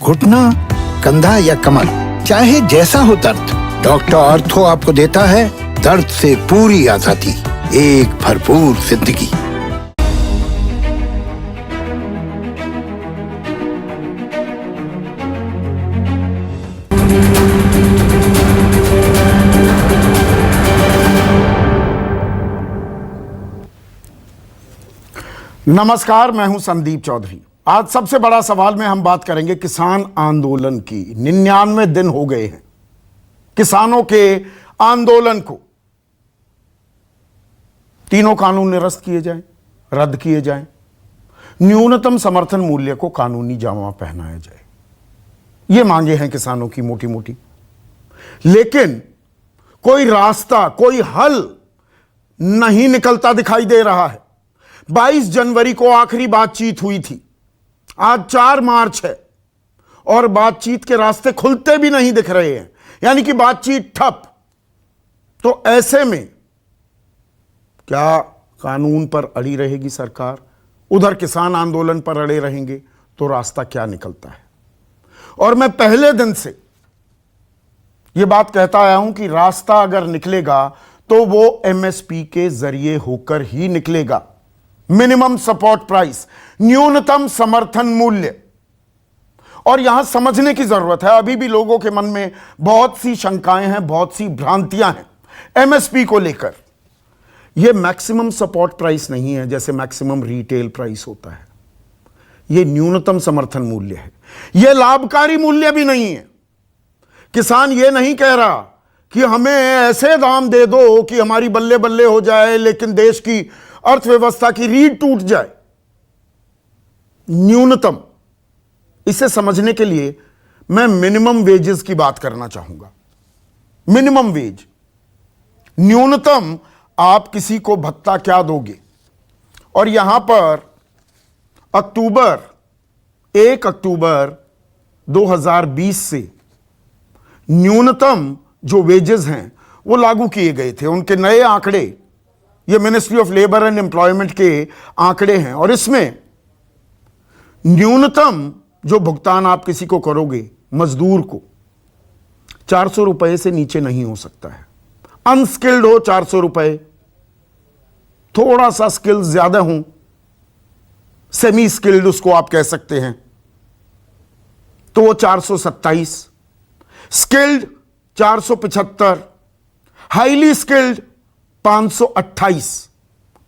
घुटना, कंधा या कमर, चाहे जैसा हो दर्द, डॉक्टर ऑर्थो आपको देता है दर्द से पूरी आजादी, एक भरपूर जिंदगी। नमस्कार, मैं हूं संदीप चौधरी। आज सबसे बड़ा सवाल में हम बात करेंगे किसान आंदोलन की। 99 दिन हो गए हैं किसानों के आंदोलन को। तीनों कानून निरस्त किए जाएं, रद्द किए जाएं, न्यूनतम समर्थन मूल्य को कानूनी जामा पहनाया जाए, ये मांगे हैं किसानों की मोटी मोटी। लेकिन कोई रास्ता, कोई हल नहीं निकलता दिखाई दे रहा है। 22 जनवरी को आखिरी बातचीत हुई थी, आज 4 मार्च है और बातचीत के रास्ते खुलते भी नहीं दिख रहे हैं, यानी कि बातचीत ठप। तो ऐसे में क्या कानून पर अड़ी रहेगी सरकार, उधर किसान आंदोलन पर अड़े रहेंगे, तो रास्ता क्या निकलता है। और मैं पहले दिन से यह बात कहता आया हूं कि रास्ता अगर निकलेगा तो वो एमएसपी के जरिए होकर ही निकलेगा। मिनिमम सपोर्ट प्राइस, न्यूनतम समर्थन मूल्य। और यहां समझने की जरूरत है, अभी भी लोगों के मन में बहुत सी शंकाएं हैं, बहुत सी भ्रांतियां हैं एमएसपी को लेकर। यह मैक्सिमम सपोर्ट प्राइस नहीं है जैसे मैक्सिमम रिटेल प्राइस होता है, यह न्यूनतम समर्थन मूल्य है। यह लाभकारी मूल्य भी नहीं है। किसान यह नहीं कह रहा कि हमें ऐसे दाम दे दो कि हमारी बल्ले बल्ले हो जाए लेकिन देश की अर्थव्यवस्था की रीढ़ टूट जाए। न्यूनतम, इसे समझने के लिए मैं मिनिमम वेजेस की बात करना चाहूंगा। मिनिमम वेज, न्यूनतम आप किसी को भत्ता क्या दोगे। और यहां पर 1 अक्टूबर 2020 से न्यूनतम जो वेजेस हैं वो लागू किए गए थे। उनके नए आंकड़े, ये ministry of labour and employment के आंकड़े हैं, और इसमें न्यूनतम जो भुगतान आप किसी को करोगे, मजदूर को, 400 रुपए से नीचे नहीं हो सकता है। अनस्किल्ड हो 400 रुपए, थोड़ा सा स्किल ज्यादा हो, सेमी स्किल्ड उसको आप कह सकते हैं, तो वो 427, स्किल्ड 475, हाईली स्किल्ड 528।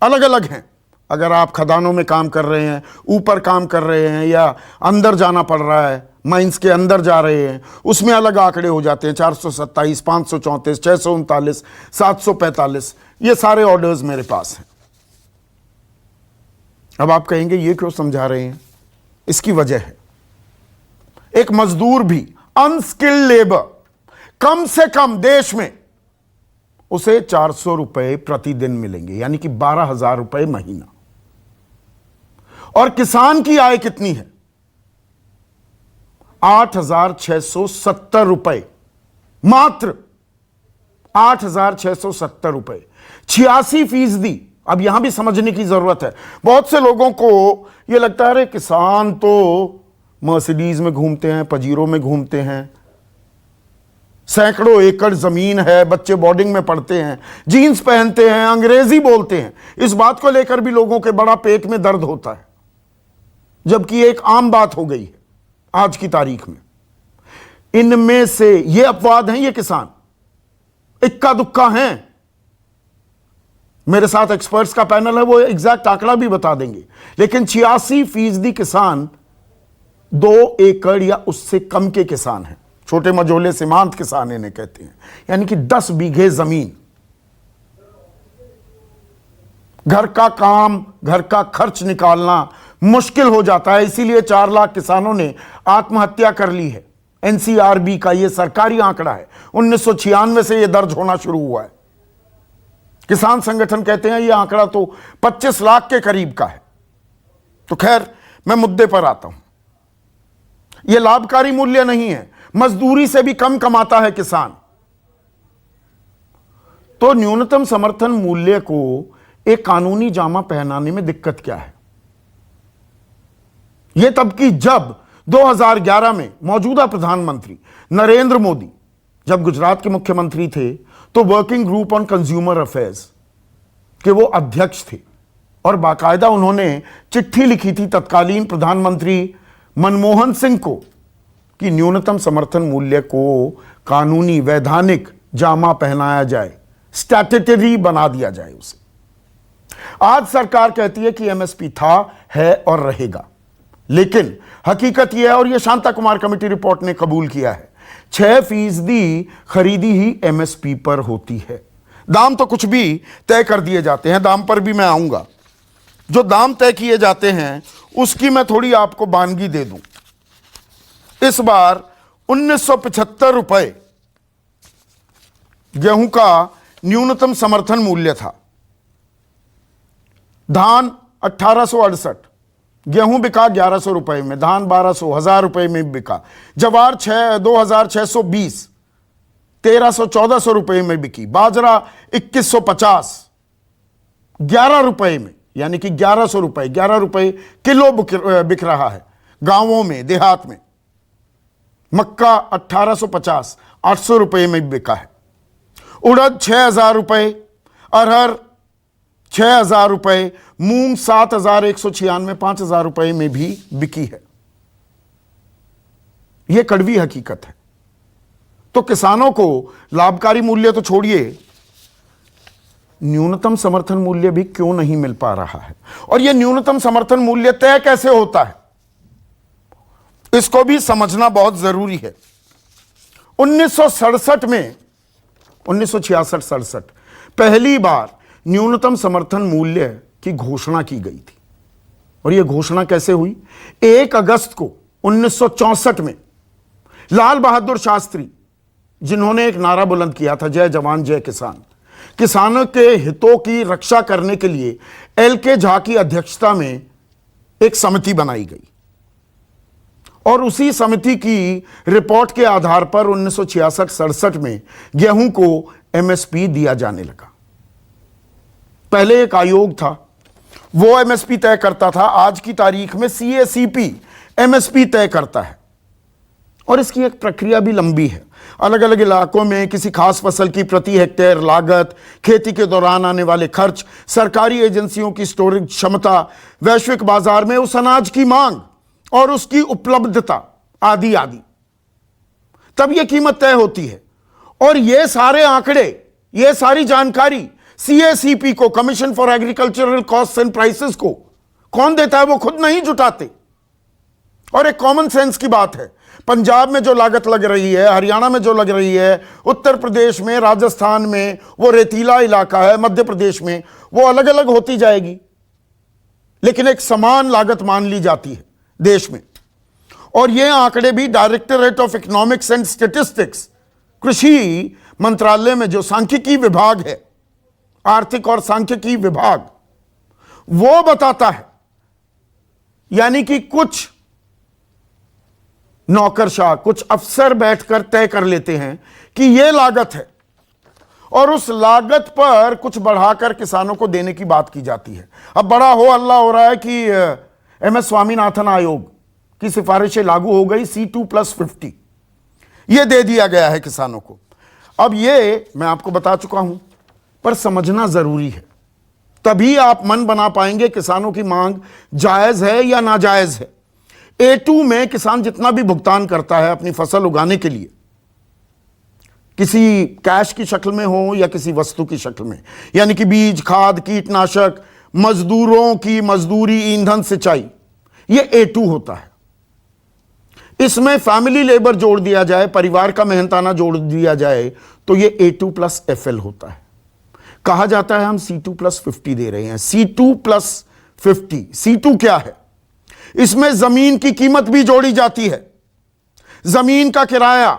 अलग अलग हैं। अगर आप खदानों में काम कर रहे हैं, ऊपर काम कर रहे हैं, या अंदर जाना पड़ रहा है, माइंस के अंदर जा रहे हैं, उसमें अलग आंकड़े हो जाते हैं। 427, 534, 639, 745, ये सारे ऑर्डर्स मेरे पास हैं। अब आप कहेंगे ये क्यों समझा रहे हैं? इसकी वजह है, एक मजदूर भी, अनस्किल्ड लेबर, कम से कम देश में उसे 400 रुपए प्रतिदिन मिलेंगे, यानी कि 12,000 रुपए महीना। और किसान की आय कितनी है? 8,670 रुपए, मात्र 8,670 रुपए, 86%। अब यहां भी समझने की जरूरत है। बहुत से लोगों को यह लगता है अरे किसान तो मर्सिडीज में घूमते हैं, पजीरो में घूमते हैं, सैकड़ों एकड़ जमीन है, बच्चे बोर्डिंग में पढ़ते हैं, जीन्स पहनते हैं, अंग्रेजी बोलते हैं। इस बात को लेकर भी लोगों के बड़ा पेट में दर्द होता है, जबकि एक आम बात हो गई है आज की तारीख में। इनमें से ये अपवाद हैं, ये किसान इक्का दुक्का हैं। मेरे साथ एक्सपर्ट्स का पैनल है, वो एग्जैक्ट आंकड़ा भी बता देंगे। लेकिन 86% किसान 2 एकड़ या उससे कम के किसान हैं। छोटे मझोले सीमांत किसान इन्हें कहते हैं, यानी कि 10 बीघे जमीन। घर का काम, घर का खर्च निकालना मुश्किल हो जाता है, इसीलिए 4 लाख किसानों ने आत्महत्या कर ली है। एनसीआरबी का यह सरकारी आंकड़ा है, 1996 से यह दर्ज होना शुरू हुआ है। किसान संगठन कहते हैं यह आंकड़ा तो 25 लाख के करीब का है। तो खैर, मैं मुद्दे पर आता हूं। यह लाभकारी मूल्य नहीं है, मजदूरी से भी कम कमाता है किसान। तो न्यूनतम समर्थन मूल्य को एक कानूनी जामा पहनाने में दिक्कत क्या है? यह तब कि जब 2011 में मौजूदा प्रधानमंत्री नरेंद्र मोदी जब गुजरात के मुख्यमंत्री थे तो working group on consumer affairs के वो अध्यक्ष थे और बाकायदा उन्होंने चिट्ठी लिखी थी तत्कालीन प्रधानमंत्री मनमोहन सिंह को कि न्यूनतम समर्थन मूल्य को कानूनी वैधानिक जामा पहनाया जाए, स्टैट्यूटरी बना दिया जाए उसे। आज सरकार कहती है कि एमएसपी था, है और रहेगा, लेकिन हकीकत यह है और यह शांता कुमार कमेटी रिपोर्ट ने कबूल किया है, 6% खरीदी ही एमएसपी पर होती है। दाम तो कुछ भी तय कर दिए जाते हैं, दाम पर भी मैं आऊंगा। जो दाम तय किए जाते हैं उसकी मैं थोड़ी आपको बानगी दे दूं। इस बार 1975 रुपए गेहूं का न्यूनतम समर्थन मूल्य था। धान 1868, गेहूं बिका 1100 रुपए में, धान 1200, 1000 रुपए में बिका। जवार 2620, 1300-1400 रुपए में बिकी। बाजरा 2150, 11 रुपए में, यानी कि 1100 रुपए, 11 रुपए किलो बिक रहा है गांवों में, देहात में। मक्का 1850, 800 रुपए में बिका है। उड़द 6000 रुपए, अरहर 6000 रुपए, मूंग 7196, 5000 रुपए में भी बिकी है। यह कड़वी हकीकत है। तो किसानों को लाभकारी मूल्य तो छोड़िए, न्यूनतम समर्थन मूल्य भी क्यों नहीं मिल पा रहा है? और यह न्यूनतम समर्थन मूल्य तय कैसे होता है, इसको भी समझना बहुत जरूरी है। 1967 में, 1966-67 पहली बार न्यूनतम समर्थन मूल्य की घोषणा की गई थी। और यह घोषणा कैसे हुई? 1 अगस्त को 1964 में लाल बहादुर शास्त्री, जिन्होंने एक नारा बुलंद किया था, जय जवान जय किसान, किसानों के हितों की रक्षा करने के लिए एल.के. झा की अध्यक्षता में एक समिति बनाई गई और उसी समिति की रिपोर्ट के आधार पर 1966-67 में गेहूं को एमएसपी दिया जाने लगा। पहले एक आयोग था, वो एमएसपी तय करता था। आज की तारीख में सीएसीपी एमएसपी तय करता है और इसकी एक प्रक्रिया भी लंबी है। अलग अलग इलाकों में किसी खास फसल की प्रति हेक्टेयर लागत, खेती के दौरान आने वाले खर्च, सरकारी एजेंसियों की स्टोरेज क्षमता, वैश्विक बाजार में उस अनाज की मांग और उसकी उपलब्धता आदि आदि, तब यह कीमत तय होती है। और ये सारे आंकड़े, ये सारी जानकारी सीएसीपी को, commission for agricultural cost and prices को कौन देता है? वो खुद नहीं जुटाते। और एक कॉमन सेंस की बात है, पंजाब में जो लागत लग रही है, हरियाणा में जो लग रही है, उत्तर प्रदेश में, राजस्थान में वो रेतीला इलाका है, मध्य प्रदेश में वो अलग अलग होती जाएगी, लेकिन एक समान लागत मान ली जाती है देश में। और ये आंकड़े भी directorate of economics and statistics, कृषि मंत्रालय में जो सांख्यिकी विभाग है, आर्थिक और सांख्यिकी विभाग, वो बताता है। यानी कि कुछ नौकरशाह, कुछ अफसर बैठकर तय कर लेते हैं कि यह लागत है और उस लागत पर कुछ बढ़ाकर किसानों को देने की बात की जाती है। अब बड़ा हो अल्लाह हो रहा है कि एमएस स्वामीनाथन आयोग की सिफारिशें लागू हो गई, C2+50 यह दे दिया गया है किसानों को। अब यह मैं आपको बता चुका हूं, पर समझना जरूरी है, तभी आप मन बना पाएंगे किसानों की मांग जायज है या नाजायज है। A2 में किसान जितना भी भुगतान करता है अपनी फसल उगाने के लिए, किसी कैश की शक्ल में हो या किसी वस्तु की शक्ल में, यानी कि बीज, खाद, कीटनाशक, मजदूरों की मजदूरी, ईंधन, सिंचाई, यह A2 होता है। इसमें फैमिली लेबर जोड़ दिया जाए, परिवार का मेहनताना जोड़ दिया जाए, तो यह A2+FL होता है। कहा जाता है हम C2+50 दे रहे हैं। C2+50, C2 क्या है? इसमें जमीन की कीमत भी जोड़ी जाती है, जमीन का किराया,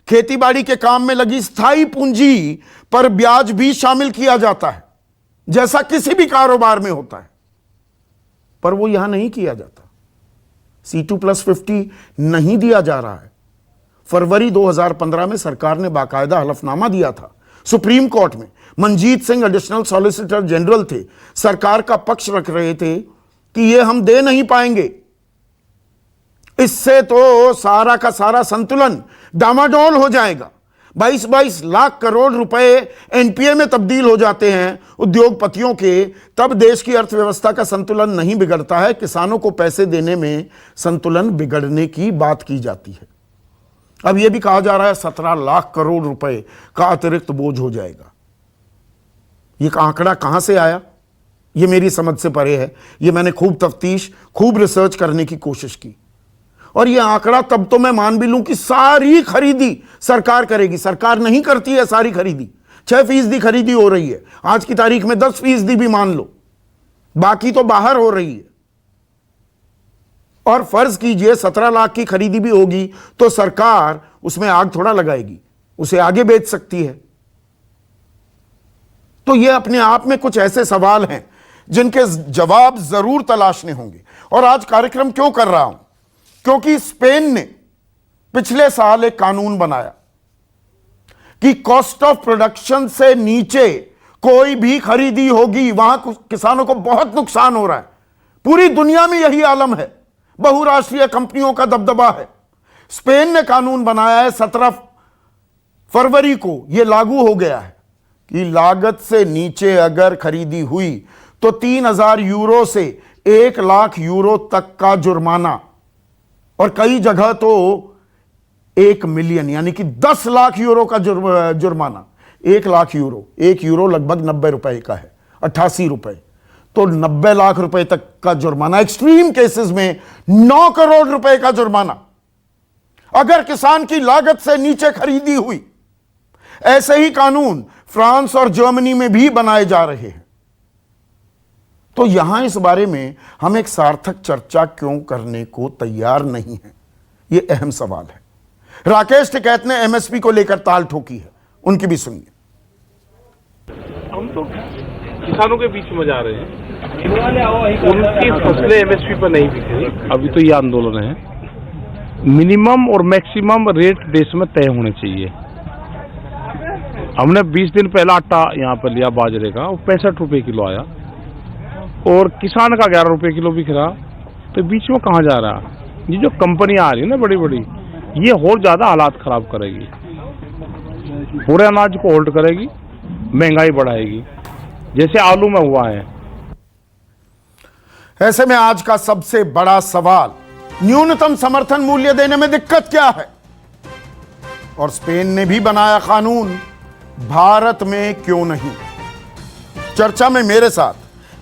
खेतीबाड़ी के काम में लगी स्थायी पूंजी पर ब्याज भी शामिल किया जाता है, जैसा किसी भी कारोबार में होता है, पर वो यहां नहीं किया जाता। C2+50 नहीं दिया जा रहा है। फरवरी 2015 में सरकार ने बाकायदा हलफनामा दिया था सुप्रीम कोर्ट में। Manjeet Singh additional solicitor general थे, सरकार का पक्ष रख रहे थे कि ये हम दे नहीं पाएंगे। इससे तो सारा का सारा संतुलन डामाडोल हो जाएगा। 22-22 लाख करोड़ रुपए एनपीए में तब्दील हो जाते हैं उद्योगपतियों के, तब देश की अर्थव्यवस्था का संतुलन नहीं बिगड़ता है, किसानों को पैसे देने में संतुलन बिगड़ने की बात की जाती है। अब यह भी कहा जा रहा है 17 लाख करोड़ रुपए का अतिरिक्त बोझ हो जाएगा। यह आंकड़ा कहां से आया, यह मेरी समझ से परे है। यह मैंने खूब तफ्तीश, खूब रिसर्च करने की कोशिश की, और यह आंकड़ा तब तो मैं मान भी लूं कि सारी खरीदी सरकार करेगी। सरकार नहीं करती है सारी खरीदी, 6% खरीदी हो रही है आज की तारीख में, 10% भी मान लो, बाकी तो बाहर हो रही है। और फर्ज कीजिए 17 लाख की खरीदी भी होगी तो सरकार उसमें आग थोड़ा लगाएगी, उसे आगे बेच सकती है। तो यह अपने आप में कुछ ऐसे सवाल हैं जिनके जवाब जरूर तलाशने होंगे। और आज कार्यक्रम क्यों कर रहा हूं, क्योंकि स्पेन ने पिछले साल एक कानून बनाया कि कॉस्ट ऑफ प्रोडक्शन से नीचे कोई भी खरीदी होगी, वहां किसानों को बहुत नुकसान हो रहा है। पूरी दुनिया में यही आलम है, बहुराष्ट्रीय कंपनियों का दबदबा है। स्पेन ने कानून बनाया है, 17 फरवरी को यह लागू हो गया है कि लागत से नीचे अगर खरीदी हुई तो 3000 यूरो से 1 लाख यूरो तक का जुर्माना, और कई जगह तो 1 मिलियन यानी कि 10 लाख यूरो का जुर्माना। 1 लाख यूरो, 1 यूरो लगभग 90 रुपए का है, 88 रुपए, तो 90 लाख रुपए तक का जुर्माना। एक्सट्रीम केसेस में 9 करोड़ रुपए का जुर्माना अगर किसान की लागत से नीचे खरीदी हुई। ऐसे ही कानून फ्रांस और जर्मनी में भी बनाए जा रहे हैं। तो यहां इस बारे में हम एक सार्थक चर्चा क्यों करने को तैयार नहीं हैं, यह अहम सवाल है। राकेश टिकैत ने एमएसपी को लेकर ताल ठोकी है, उनकी भी सुनिए। हम तो किसानों के बीच में जा रहे हैं, उनकी फसलें एमएसपी पर नहीं बिक रही। अभी तो ये आंदोलन है, मिनिमम और मैक्सिमम रेट देश में तय होने चाहिए। हमने 20 दिन पहला आटा यहाँ पर लिया बाजरे का, वो 65 रुपए किलो आया, और किसान का 11 रुपए किलो बिक रहा। तो बीच में कहाँ जा रहा? ये जो कंपनियां आ रही है ना बड़ी बड़ी, ये और ज्यादा हालात खराब करेगी, पूरे अनाज को होल्ड करेगी, महंगाई बढ़ाएगी, जैसे आलू में हुआ है। ऐसे में आज का सबसे बड़ा सवाल, न्यूनतम समर्थन मूल्य देने में दिक्कत क्या है? और स्पेन ने भी बनाया कानून, भारत में क्यों नहीं? चर्चा में मेरे साथ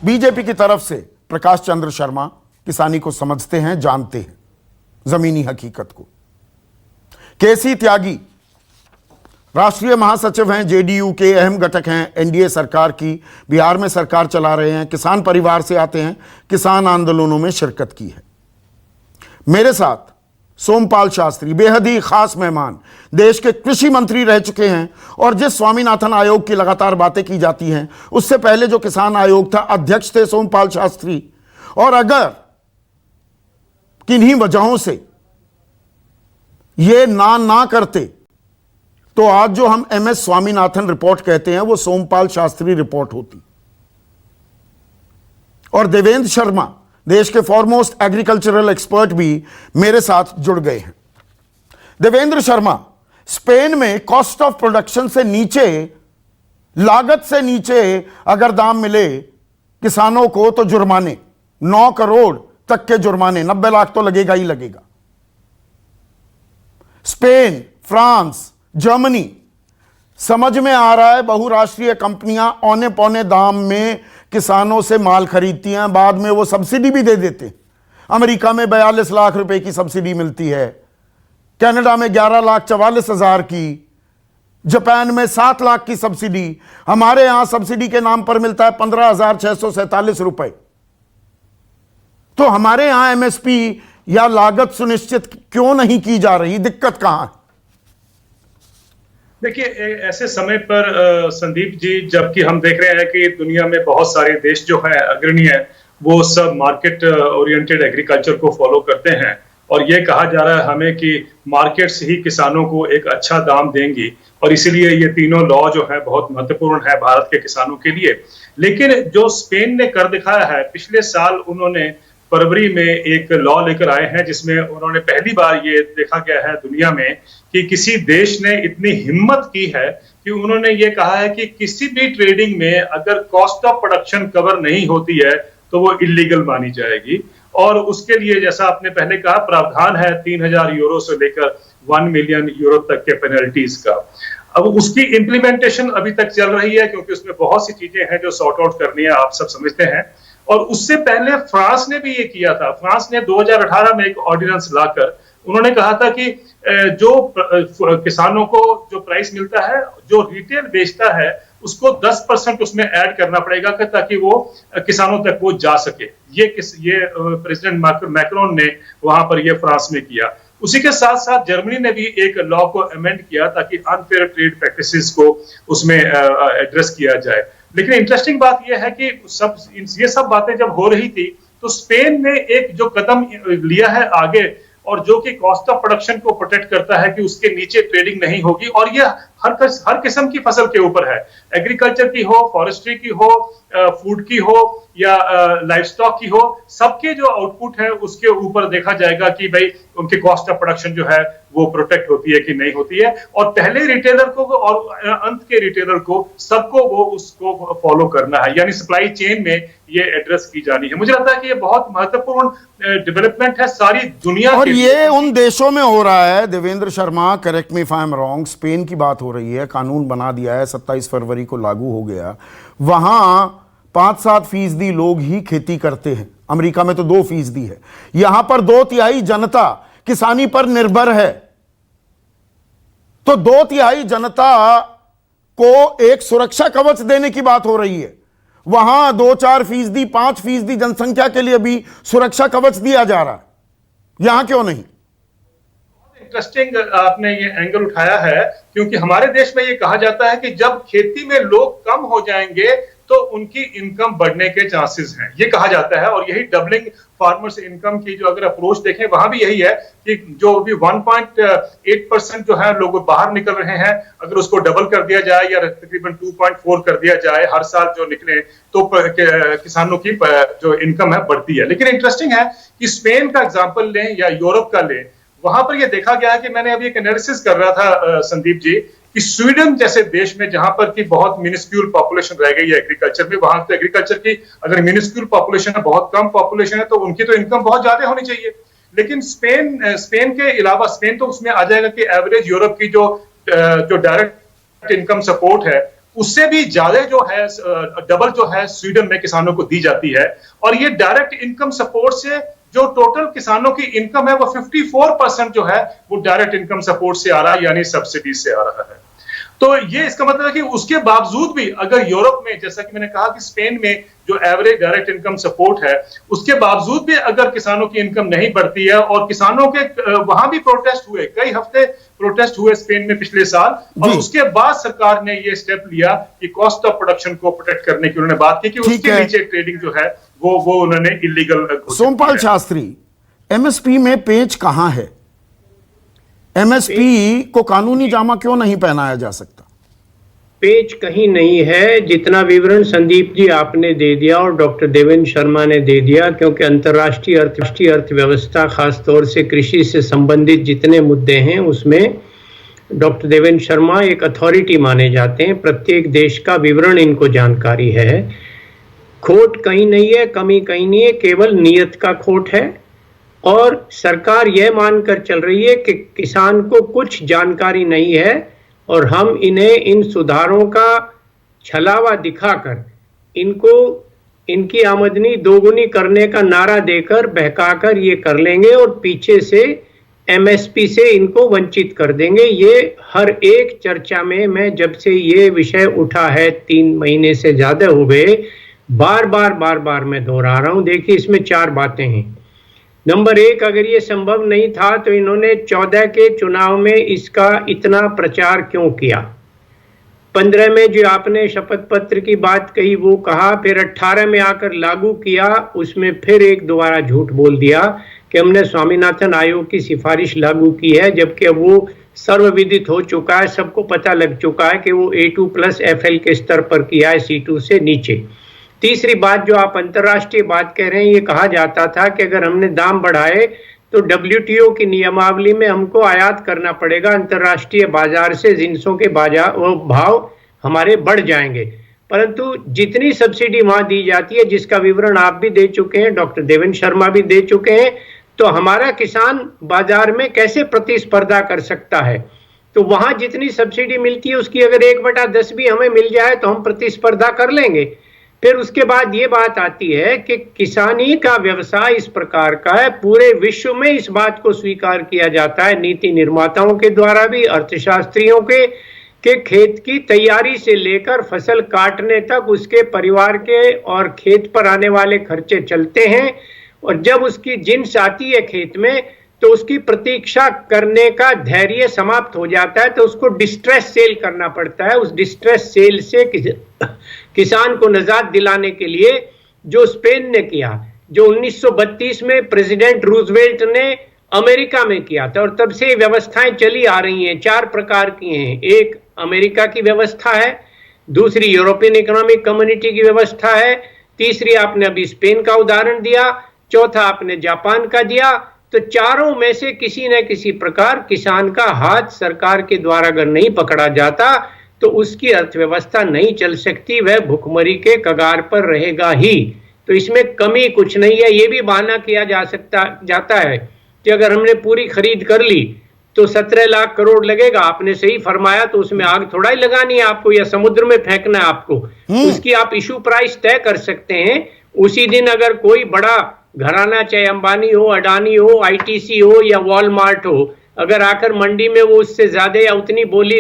बीजेपी की तरफ से प्रकाश चंद्र शर्मा, किसानी को समझते हैं, जानते हैं जमीनी हकीकत को। केसी त्यागी राष्ट्रीय महासचिव हैं, जेडीयू के अहम घटक हैं, एनडीए सरकार की, बिहार में सरकार चला रहे हैं, किसान परिवार से आते हैं, किसान आंदोलनों में शिरकत की है। मेरे साथ सोमपाल शास्त्री, बेहद ही खास मेहमान, देश के कृषि मंत्री रह चुके हैं, और जिस स्वामीनाथन आयोग की लगातार बातें की जाती हैं, उससे पहले जो किसान आयोग था, अध्यक्ष थे सोमपाल शास्त्री। और अगर किन्हीं वजहों से ये ना करते तो आज जो हम एमएस स्वामीनाथन रिपोर्ट कहते हैं वो सोमपाल शास्त्री रिपोर्ट होती। और देवेंद्र शर्मा, देश के फॉरमोस्ट एग्रीकल्चरल एक्सपर्ट, भी मेरे साथ जुड़ गए हैं। देवेंद्र शर्मा, स्पेन में कॉस्ट ऑफ प्रोडक्शन से नीचे, लागत से नीचे अगर दाम मिले किसानों को तो जुर्माने 9 करोड़ तक के जुर्माने, 90 लाख तो लगेगा ही लगेगा। स्पेन, फ्रांस, जर्मनी, समझ में आ रहा है बहुराष्ट्रीय कंपनियां औने पौने दाम में किसानों से माल खरीदती हैं, बाद में वो सब्सिडी भी दे देते हैं। अमेरिका में 42 लाख रुपए की सब्सिडी मिलती है, कनाडा में 11,44,000 की, जापान में 7 लाख की सब्सिडी। हमारे यहां सब्सिडी के नाम पर मिलता है 15,647 रुपए। तो हमारे यहां एमएसपी या लागत सुनिश्चित क्यों नहीं की जा रही, दिक्कत कहां है? देखिए, ऐसे समय पर संदीप जी, जबकि हम देख रहे हैं कि दुनिया में बहुत सारे देश जो है अग्रणी है, वो सब मार्केट ओरिएंटेड एग्रीकल्चर को फॉलो करते हैं, और ये कहा जा रहा है हमें कि मार्केट्स ही किसानों को एक अच्छा दाम देंगी, और इसीलिए ये तीनों लॉ जो है बहुत महत्वपूर्ण है भारत के किसानों के लिए। लेकिन जो स्पेन ने कर दिखाया है, पिछले साल उन्होंने फरवरी में एक लॉ लेकर आए हैं, जिसमें उन्होंने पहली बार ये देखा गया है दुनिया में कि किसी देश ने इतनी हिम्मत की है कि उन्होंने ये कहा है कि किसी भी ट्रेडिंग में अगर कॉस्ट ऑफ प्रोडक्शन कवर नहीं होती है तो वो इलीगल मानी जाएगी। और उसके लिए जैसा आपने पहले कहा, प्रावधान है 3,000 यूरो से लेकर 1 मिलियन यूरो तक के पेनल्टीज का। अब उसकी इंप्लीमेंटेशन अभी तक चल रही है, क्योंकि उसमें बहुत सी चीजें हैं जो सॉर्ट आउट करनी है, आप सब समझते हैं। और उससे पहले फ्रांस ने भी ये किया था। फ्रांस ने 2018 में एक ऑर्डिनेंस लाकर उन्होंने कहा था कि जो किसानों को जो प्राइस मिलता है, जो रिटेल बेचता है, उसको 10% उसमें ऐड करना पड़ेगा ताकि वो किसानों तक वो जा सके। ये प्रेसिडेंट मैक्रोन ने वहां पर ये फ्रांस में किया। उसी के साथ साथ जर्मनी ने भी एक लॉ को अमेंड किया ताकि अनफेयर ट्रेड प्रैक्टिसेस को उसमें एड्रेस किया जाए। लेकिन इंटरेस्टिंग बात यह है कि ये सब बातें जब हो रही थी तो स्पेन ने एक जो कदम लिया है आगे, और जो कि कॉस्ट ऑफ प्रोडक्शन को प्रोटेक्ट करता है कि उसके नीचे ट्रेडिंग नहीं होगी, और यह हर किस्म की फसल के ऊपर है, एग्रीकल्चर की हो, फॉरेस्ट्री की हो, फूड की हो या लाइवस्टॉक की हो, सबके जो आउटपुट है उसके ऊपर देखा जाएगा कि भाई उनकी कॉस्ट ऑफ प्रोडक्शन जो है वो प्रोटेक्ट होती है कि नहीं होती है। और पहले रिटेलर को और अंत के रिटेलर को सबको वो उसको फॉलो करना है, यानी सप्लाई चेन में ये एड्रेस की जानी है। मुझे लगता है कि ये बहुत महत्वपूर्ण डेवलपमेंट है सारी दुनिया और के ये उन देशों में हो रहा है, Devendra Sharma, correct me if I am wrong, Spain की बात हो रही है, कानून बना दिया है, 27 फरवरी को लागू हो गया। वहां 5-7% लोग ही खेती करते हैं, अमेरिका में तो 2% है। यहां पर 2/3 जनता किसानी पर निर्भर है। तो 2/3 जनता को एक सुरक्षा कवच देने की बात हो रही है। वहां 2-4%, 5% जनसंख्या के लिए भी सुरक्षा कवच दिया जा रहा है, यहां क्यों नहीं? इंटरेस्टिंग आपने ये एंगल उठाया है, क्योंकि हमारे देश में ये कहा जाता है कि जब खेती में लोग कम हो जाएंगे तो उनकी इनकम बढ़ने के चांसेस हैं, ये कहा जाता है। और यही डबलिंग फार्मर्स इनकम की जो अगर अप्रोच देखें, वहां भी यही है कि जो भी 1.8% जो है लोग बाहर निकल रहे हैं, अगर उसको डबल कर दिया जाए या तकरीबन 2.4 कर दिया जाए हर साल जो निकले, तो किसानों की जो इनकम है बढ़ती है। लेकिन इंटरेस्टिंग है कि स्पेन का एग्जाम्पल लें या यूरोप का लें, वहां पर यह देखा गया है कि मैंने अभी एक एनालिसिस कर रहा था संदीप जी, कि स्वीडन जैसे देश में जहां पर की बहुत मिनिस्क्यूल पॉपुलेशन रह गई है एग्रीकल्चर में, वहां तो एग्रीकल्चर की अगर मिनिस्क्यूल पॉपुलेशन है, बहुत कम पॉपुलेशन है, तो उनकी तो इनकम बहुत ज्यादा होनी चाहिए। लेकिन स्पेन के अलावा, स्पेन तो उसमें आ जाएगा कि एवरेज यूरोप की जो डायरेक्ट इनकम सपोर्ट है उससे भी ज्यादा जो है, डबल जो है स्वीडन में किसानों को दी जाती है। और ये डायरेक्ट इनकम सपोर्ट से जो टोटल किसानों की इनकम है वो 54% जो है वो डायरेक्ट इनकम सपोर्ट से आ रहा है, यानी सब्सिडी से आ रहा है। तो ये इसका मतलब है कि उसके बावजूद भी अगर यूरोप में, जैसा कि मैंने कहा कि स्पेन में जो एवरेज डायरेक्ट इनकम सपोर्ट है, उसके बावजूद भी अगर किसानों की इनकम नहीं बढ़ती है, और किसानों के वहां भी प्रोटेस्ट हुए, कई हफ्ते प्रोटेस्ट हुए स्पेन में पिछले साल, और उसके बाद सरकार ने ये स्टेप लिया कि कॉस्ट ऑफ प्रोडक्शन को प्रोटेक्ट करने की उन्होंने बात की कि उसके नीचे ट्रेडिंग जो है वो उन्होंने इलीगल। सोमपाल शास्त्री, एमएसपी में पेच कहां है? एमएसपी को कानूनी जामा क्यों नहीं पहनाया जा सकता? पेच कहीं नहीं है। जितना विवरण संदीप जी आपने दे दिया और डॉक्टर देवेंद्र शर्मा ने दे दिया, क्योंकि अंतर्राष्ट्रीय अर्थव्यवस्था, खासतौर से कृषि से संबंधित जितने मुद्दे हैं उसमें डॉक्टर देवेंद्र शर्मा एक अथॉरिटी माने जाते हैं। प्रत्येक देश का विवरण इनको जानकारी है। खोट कहीं नहीं है, कमी कहीं नहीं है, केवल नियत का खोट है। और सरकार यह मानकर चल रही है कि किसान को कुछ जानकारी नहीं है, और हम इन्हें इन सुधारों का छलावा दिखाकर इनकी आमदनी दोगुनी करने का नारा देकर, बहकाकर ये कर लेंगे, और पीछे से एमएसपी से इनको वंचित कर देंगे। ये हर एक चर्चा में, मैं जब से ये विषय उठा है 3 महीने से ज्यादा हो गए, बार बार मैं दोहरा रहा हूं। देखिए, इसमें 4 बातें हैं। नंबर 1, अगर ये संभव नहीं था तो इन्होंने 14 के चुनाव में इसका इतना प्रचार क्यों किया? 15 में जो आपने शपथ पत्र की बात कही वो कहा, फिर 18 में आकर लागू किया, उसमें फिर एक दोबारा झूठ बोल दिया कि हमने स्वामीनाथन आयोग की सिफारिश लागू की है, जबकि अब वो सर्वविदित हो चुका है, सबको पता लग चुका है कि वो A2+ FL के स्तर पर किया है, C2 से नीचे। तीसरी बात जो आप अंतर्राष्ट्रीय बात कह रहे हैं, ये कहा जाता था कि अगर हमने दाम बढ़ाए तो WTO की नियमावली में हमको आयात करना पड़ेगा अंतर्राष्ट्रीय बाजार से, जिंसों के बाजार वो भाव हमारे बढ़ जाएंगे। परंतु जितनी सब्सिडी वहां दी जाती है, जिसका विवरण आप भी दे चुके हैं, डॉक्टर देवेंद्र शर्मा भी दे चुके हैं, तो हमारा किसान बाजार में कैसे प्रतिस्पर्धा कर सकता है? तो वहां जितनी सब्सिडी मिलती है उसकी अगर 1/10 भी हमें मिल जाए तो हम प्रतिस्पर्धा कर लेंगे। फिर उसके बाद ये बात आती है कि किसानी का व्यवसाय इस प्रकार का है, पूरे विश्व में इस बात को स्वीकार किया जाता है, नीति निर्माताओं के द्वारा भी, अर्थशास्त्रियों के खेत की तैयारी से लेकर फसल काटने तक उसके परिवार के और खेत पर आने वाले खर्चे चलते हैं। और जब उसकी जिन्स आती है खेत में तो उसकी प्रतीक्षा करने का धैर्य समाप्त हो जाता है, तो उसको डिस्ट्रेस सेल करना पड़ता है। उस डिस्ट्रेस सेल से किसान को निजात दिलाने के लिए जो स्पेन ने किया, जो 1932 में प्रेसिडेंट रूजवेल्ट ने अमेरिका में किया था, और तब से व्यवस्थाएं चली आ रही हैं। 4 प्रकार की हैं। एक अमेरिका की व्यवस्था है, दूसरी यूरोपियन इकोनॉमिक कम्युनिटी की व्यवस्था है, तीसरी आपने अभी स्पेन का उदाहरण दिया, चौथा आपने जापान का दिया। तो चारों में से किसी न किसी प्रकार किसान का हाथ सरकार के द्वारा अगर नहीं पकड़ा जाता तो उसकी अर्थव्यवस्था नहीं चल सकती, वह भुखमरी के कगार पर रहेगा ही। तो इसमें कमी कुछ नहीं है। ये भी बहाना किया जाता है कि अगर हमने पूरी खरीद कर ली तो 17 लाख करोड़ लगेगा। आपने सही फरमाया, तो उसमें आग थोड़ा ही लगानी है आपको या समुद्र में फेंकना है आपको। उसकी आप इशू प्राइस तय कर सकते हैं। उसी दिन अगर कोई बड़ा घराना, चाहे अंबानी हो, अडानी हो, ITC हो या वॉलमार्ट हो, अगर आकर मंडी में वो उससे ज्यादा या उतनी बोली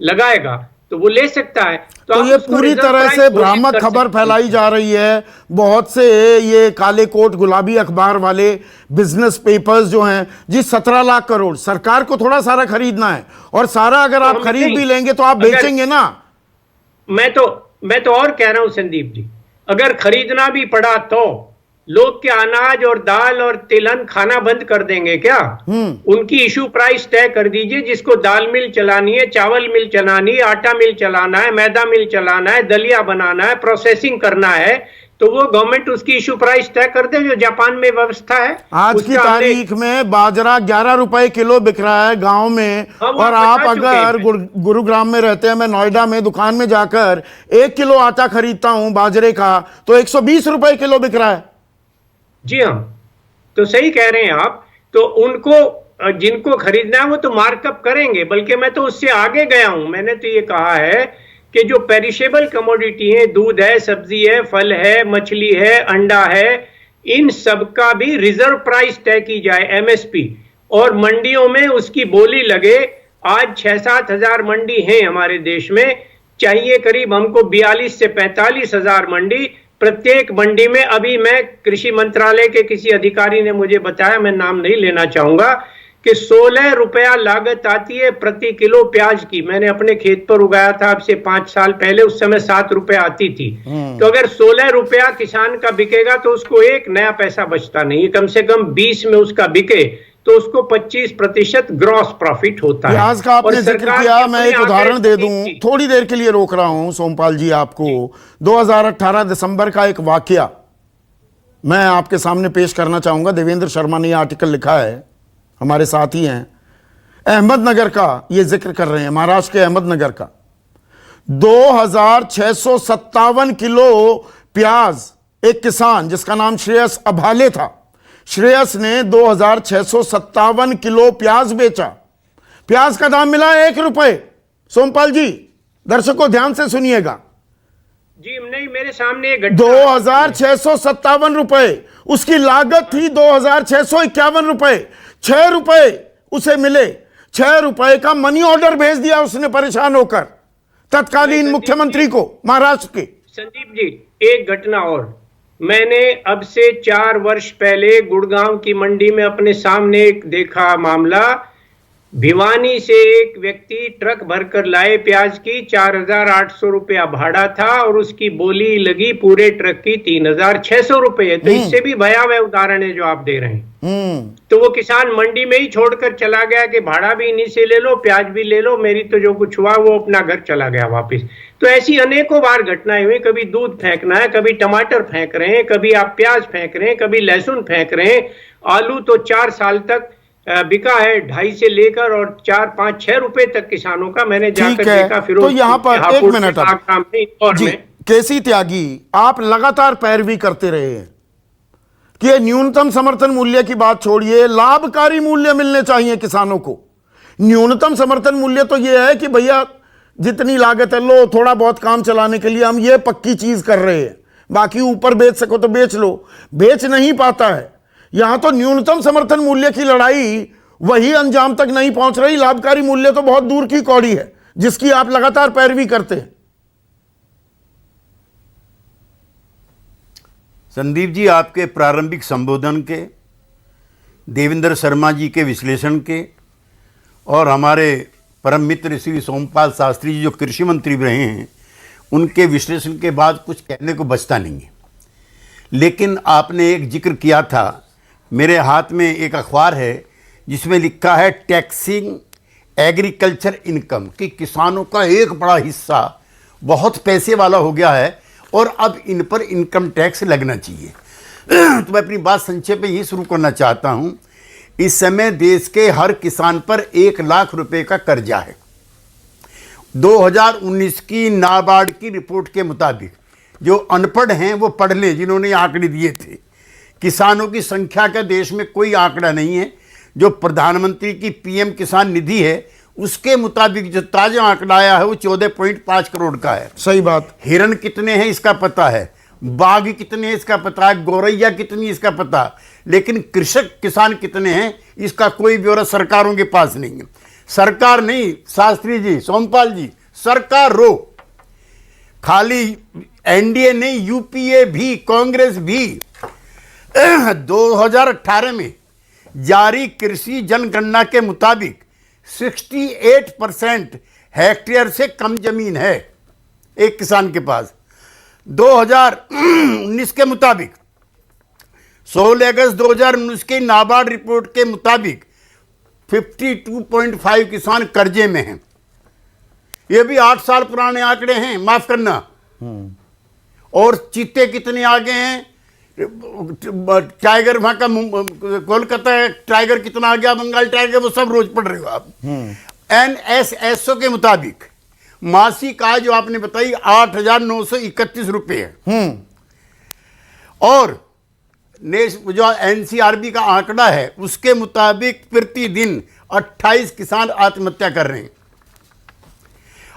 लगाएगा तो वो ले सकता है। तो ये पूरी तरह से भ्रामक खबर फैलाई जा रही है। बहुत से ये काले कोट गुलाबी अखबार वाले बिजनेस पेपर्स जो हैं जी, 17 लाख करोड़ सरकार को थोड़ा सारा खरीदना है, और सारा अगर आप खरीद भी लेंगे तो आप बेचेंगे ना। मैं तो और कह रहा हूं संदीप जी, अगर खरीदना भी पड़ा तो लोग क्या अनाज और दाल और तिलहन खाना बंद कर देंगे क्या? उनकी इशू प्राइस तय कर दीजिए। जिसको दाल मिल चलानी है, चावल मिल चलानी है, आटा मिल चलाना है, मैदा मिल चलाना है, दलिया बनाना है, प्रोसेसिंग करना है, तो वो गवर्नमेंट उसकी इशू प्राइस तय कर दे, जो जापान में व्यवस्था है। आज की तारीख में बाजरा 11 रुपए किलो बिक रहा है गांव में, और आप अगर गुरुग्राम में रहते हैं, मैं नोएडा में दुकान में जाकर 1 किलो आटा खरीदता हूं बाजरे का तो 120 रुपए किलो बिक रहा है। जी हाँ, तो सही कह रहे हैं आप। तो उनको जिनको खरीदना है वो तो मार्कअप करेंगे, बल्कि मैं तो उससे आगे गया हूं। मैंने तो ये कहा है कि जो पेरिशेबल कमोडिटी है, दूध है, सब्जी है, फल है, मछली है, अंडा है, इन सब का भी रिजर्व प्राइस तय की जाए, MSP, और मंडियों में उसकी बोली लगे। आज 6-7 हजार मंडी हैं हमारे देश में, चाहिए करीब हमको 42 से 45 हजार मंडी। प्रत्येक मंडी में, अभी मैं कृषि मंत्रालय के किसी अधिकारी ने मुझे बताया, मैं नाम नहीं लेना चाहूंगा, कि 16 रुपया लागत आती है प्रति किलो प्याज की। मैंने अपने खेत पर उगाया था अब से 5 साल पहले, उस समय 7 रुपए आती थी। तो अगर 16 रुपया किसान का बिकेगा तो उसको एक नया पैसा बचता नहीं है। कम से कम 20 में उसका बिके तो उसको 25% ग्रॉस प्रॉफिट होता है। प्याज का आपने जिक्र किया, मैं एक उदाहरण दे दूं, थोड़ी देर के लिए रोक रहा हूं सोमपाल जी आपको। 2018 दिसंबर का एक वाकया मैं आपके सामने पेश करना चाहूंगा। देवेंद्र शर्मा ने यह आर्टिकल लिखा है, हमारे साथी हैं, अहमदनगर का ये जिक्र कर रहे हैं, महाराष्ट्र के अहमदनगर का। 2657 किलो प्याज एक किसान जिसका नाम श्रेयस अभाले था, श्रेयस ने 2657 किलो प्याज बेचा। प्याज का दाम मिला 1 रुपए। सोमपाल जी, दर्शकों ध्यान से सुनिएगा जी, नहीं मेरे सामने 2657 रुपए उसकी लागत थी, 2651 रुपए। 6 रुपए उसे मिले। 6 रुपए का मनी ऑर्डर भेज दिया उसने परेशान होकर तत्कालीन मुख्यमंत्री को महाराष्ट्र के। संदीप जी, एक घटना और, मैंने अब से 4 वर्ष पहले गुड़गांव की मंडी में अपने सामने एक देखा मामला भिवानी से एक व्यक्ति ट्रक भरकर लाए प्याज की, 4,800 रुपया भाड़ा था और उसकी बोली लगी पूरे ट्रक की 3,600 रुपये। तो इससे भी भयावह उदाहरण है जो आप दे रहे हैं। तो वो किसान मंडी में ही छोड़कर चला गया कि भाड़ा भी इन्हीं से ले लो, प्याज भी ले लो, मेरी तो जो कुछ हुआ वो अपना घर चला गया वापिस। तो ऐसी अनेकों बार घटनाएं हुई। कभी दूध फेंकना है, कभी टमाटर फेंक रहे हैं, कभी आप प्याज फेंक रहे हैं, कभी लहसुन फेंक रहे हैं। आलू तो 4 साल तक बिका है 2.5 से लेकर और 4, 5, 6 रुपए तक किसानों का। मैंने जाकर देखा फिर तो यहाँ पर एक मिनट जी, केसी त्यागी, आप लगातार पैरवी करते रहे हैं कि ये न्यूनतम समर्थन मूल्य की बात छोड़िए, लाभकारी मूल्य मिलने चाहिए किसानों को। न्यूनतम समर्थन मूल्य तो ये है कि भैया जितनी लागत है लो, थोड़ा बहुत काम चलाने के लिए हम ये पक्की चीज कर रहे हैं, बाकी ऊपर बेच सको तो बेच लो। बेच नहीं पाता है। यहां तो न्यूनतम समर्थन मूल्य की लड़ाई वही अंजाम तक नहीं पहुंच रही। लाभकारी मूल्य तो बहुत दूर की कौड़ी है जिसकी आप लगातार पैरवी करते हैं। संदीप जी, आपके प्रारंभिक संबोधन के, देवेंद्र शर्मा जी के विश्लेषण के और हमारे परम मित्र श्री सोमपाल शास्त्री जी जो कृषि मंत्री रहे हैं, उनके विश्लेषण के बाद कुछ कहने को बचता नहीं है। लेकिन आपने एक जिक्र किया था, मेरे हाथ में एक अखबार है जिसमें लिखा है टैक्सिंग एग्रीकल्चर इनकम, कि किसानों का एक बड़ा हिस्सा बहुत पैसे वाला हो गया है और अब इन पर इनकम टैक्स लगना चाहिए। तो मैं अपनी बात संक्षेप में यही शुरू करना चाहता हूं। इस समय देश के हर किसान पर 1 लाख रुपए का कर्जा है। 2019 की नाबार्ड की रिपोर्ट के मुताबिक, जो अनपढ़ हैं वो पढ़ लें, जिन्होंने आंकड़े दिए थे, किसानों की संख्या का देश में कोई आंकड़ा नहीं है। जो प्रधानमंत्री की पीएम किसान निधि है उसके मुताबिक जो ताजा आंकड़ा आया है वो 14.5 करोड़ का है। सही बात। हिरन कितने हैं इसका पता है, बाघ कितने हैं इसका पता है, गौरैया कितनी इसका पता, लेकिन कृषक किसान कितने हैं इसका कोई ब्यौरा सरकारों के पास नहीं है। सरकार नहीं, शास्त्री जी, सोमपाल जी, सरकार रो, खाली एनडीए नहीं, यूपीए भी, कांग्रेस भी 2018 में जारी कृषि जनगणना के मुताबिक 68% हेक्टेयर से कम जमीन है एक किसान के पास। 2019 के मुताबिक 16 अगस्त 2019 की नाबार्ड रिपोर्ट के मुताबिक 52.5 किसान कर्जे में हैं। ये भी 8 साल पुराने आंकड़े हैं, माफ करना। और चीते कितने आगे हैं, टाइगर वहां का कोलकाता टाइगर कितना आ गया, बंगाल टाइगर, वो सब रोज पढ़ रहे हो आप। एनएसएसओ के मुताबिक मासिक आय जो आपने बताई 8,931 रुपये है। और जो एनसीआरबी का आंकड़ा है उसके मुताबिक प्रतिदिन 28 किसान आत्महत्या कर रहे हैं।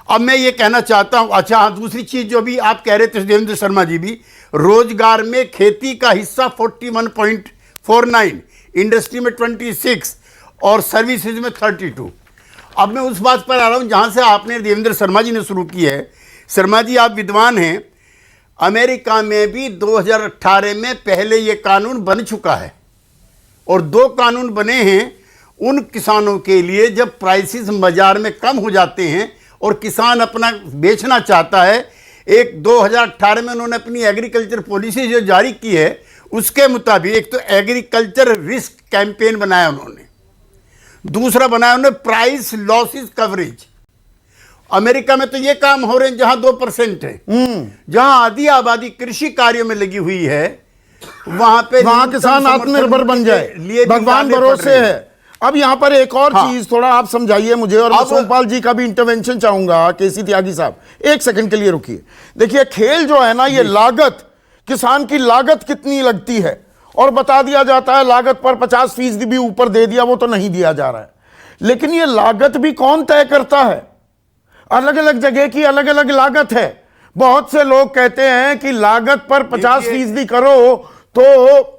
अब मैं ये कहना चाहता हूं, अच्छा हाँ, दूसरी चीज जो भी आप कह रहे थे देवेंद्र शर्मा जी भी, रोजगार में खेती का हिस्सा 41.49, इंडस्ट्री में 26 और सर्विसेज में 32। अब मैं उस बात पर आ रहा हूं जहां से आपने देवेंद्र शर्मा जी ने शुरू की है। शर्मा जी, आप विद्वान हैं, अमेरिका में भी 2018 में पहले ये कानून बन चुका है और 2 कानून बने हैं उन किसानों के लिए जब प्राइसेस बाजार में कम हो जाते हैं और किसान अपना बेचना चाहता है। एक 2018 में उन्होंने अपनी एग्रीकल्चर पॉलिसी जो जारी की है उसके मुताबिक एक तो एग्रीकल्चर रिस्क कैंपेन बनाया उन्होंने, दूसरा बनाया उन्होंने प्राइस लॉसेस कवरेज। अमेरिका में तो ये काम हो रहे हैं जहां 2% है, जहां आधी आबादी कृषि कार्यों में लगी हुई है, वहां किसान आत्मनिर्भर बन जाए, भगवान भरोसे है। अब यहां पर एक और चीज थोड़ा आप समझाइए मुझे, और मैं सोमपाल जी का भी इंटरवेंशन चाहूंगा। केसी त्यागी साहब, एक सेकंड के लिए रुकिए। देखिए, खेल जो है ना, ये लागत, किसान की लागत कितनी लगती है, और बता दिया जाता है लागत पर 50% भी ऊपर दे दिया, वो तो नहीं दिया जा रहा है। लेकिन ये लागत भी कौन तय करता है? अलग अलग जगह की अलग अलग लागत है। बहुत से लोग कहते हैं कि लागत पर 50% करो तो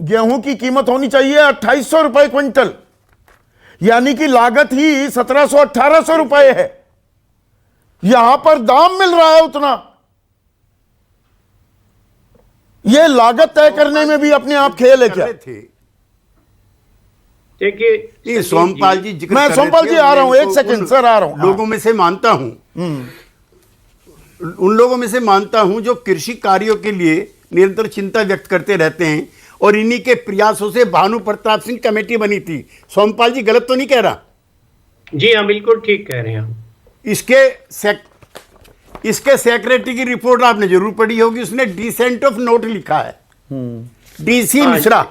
गेहूं की कीमत होनी चाहिए 2800 रुपए क्विंटल, यानी कि लागत ही 1700-1800 रुपए है। यहां पर दाम मिल रहा है उतना। यह लागत तय करने में भी अपने आप खेल है क्या? देखिए नहीं, सोमपाल जी जिक्र मैं कर सोमपाल रहे जी थे, आ रहा हूं, मैं एक तो सेकंड उन सर, आ रहा हूं। लोगों में से मानता हूं, उन लोगों में से मानता हूं जो कृषि कार्यों के लिए निरंतर चिंता व्यक्त करते रहते हैं, और इन्हीं के प्रयासों से भानु प्रताप सिंह कमेटी बनी थी। सोमपाल जी गलत तो नहीं कह रहा? जी हाँ, बिल्कुल ठीक कह रहे हैं हम। इसके सेक्रेटरी की रिपोर्ट आपने जरूर पढ़ी होगी, उसने डिसेंट ऑफ नोट लिखा है। DC Mishra,